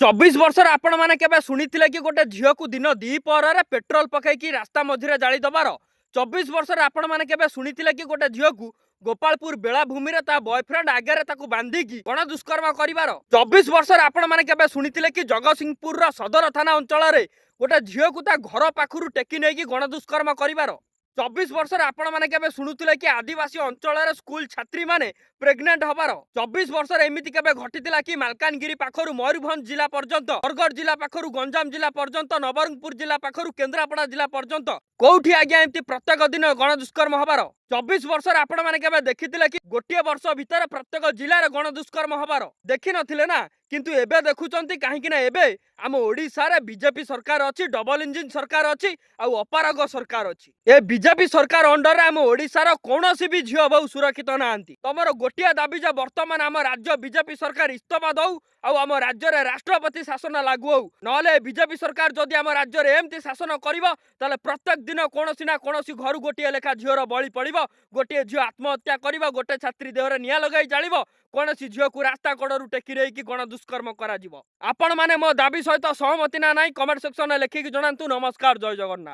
24 वर्षर आपण माने केबे सुनिथिले कि गोटे झियो को दिन द्विपहर रे पेट्रोल पकई कि रास्ता मझिरे जाली दबार। 24 वर्षर आपण माने केबे सुनिथिले कि गोटे झियो को गोपालपुर बेलाभूमि रे ता बॉयफ्रेंड आगे रे ताकू बांधी की गण दुष्कर्म करिवार। 24 वर्षर आपण माने केबे सुनिथिले कि जगतसिंहपुर रा सदर थाना अंचल रे गोटे झियो को ता घर पाखरु टेकी नै कि गण दुष्कर्म करिवार। 24 वर्षर आपण माने केबे सुनुथिले कि आदिवासी अंचल रे स्कूल छात्री माने प्रेग्नेंट हबार। 24 वर्षर एमिति केबे घटितिला कि मालकानगिरी पाखरु मयूरभंज जिला पर्यंत, बरगढ़ जिला पाखरु गंजाम जिला पर्यंत, नवरंगपुर जिला पाखरु केन्द्रापड़ा जिला पर्यंत कोठी आज्ञा एमती प्रत्येक दिन गण दुष्कर्म हबार। 24 वर्षर आपण माने केबे देखितिले कि गोटे वर्ष भितर प्रत्येक जिला रे गण दुष्कर्म हबार देखि नथिले ना, किंतु एबे देखुचंती काहेकि ना एबे आम ओडिसा रे बीजेपी सरकार अछि, डबल इंजिन सरकार अछि आ अपारग सरकार अछि। ए बीजेपी सरकार अंडर आम ओडिसा रो कोनोसी भी झियो बहु सुरक्षित नाहंती। तमरो गोटिया दाबी जे वर्तमान आम राज्य बीजेपी सरकार इस्तीफा दउ आउ आम राज्य रे राष्ट्रपति शासन लागू हो, नले बीजेपी सरकार जदि आम राज्य रे एमती शासन करिवो ताले प्रत्येक दिन कोनोसी ना कोनोसी घर गोटिया लेखा झियोर बळी पड़िवो। गोटे झियो आत्महत्या करिवो, गोटे छात्री देहरे निया लगाई जालिवो, कोनोसी झियो को रास्ता कड़रू टेकी रही कि गण दुष्कर्म करा जिवो। आपण माने मो दाबी सहित सहमति ना नाही कमेंट सेक्शन में लिखिक जणांतु। नमस्कार, जय जगन्नाथ।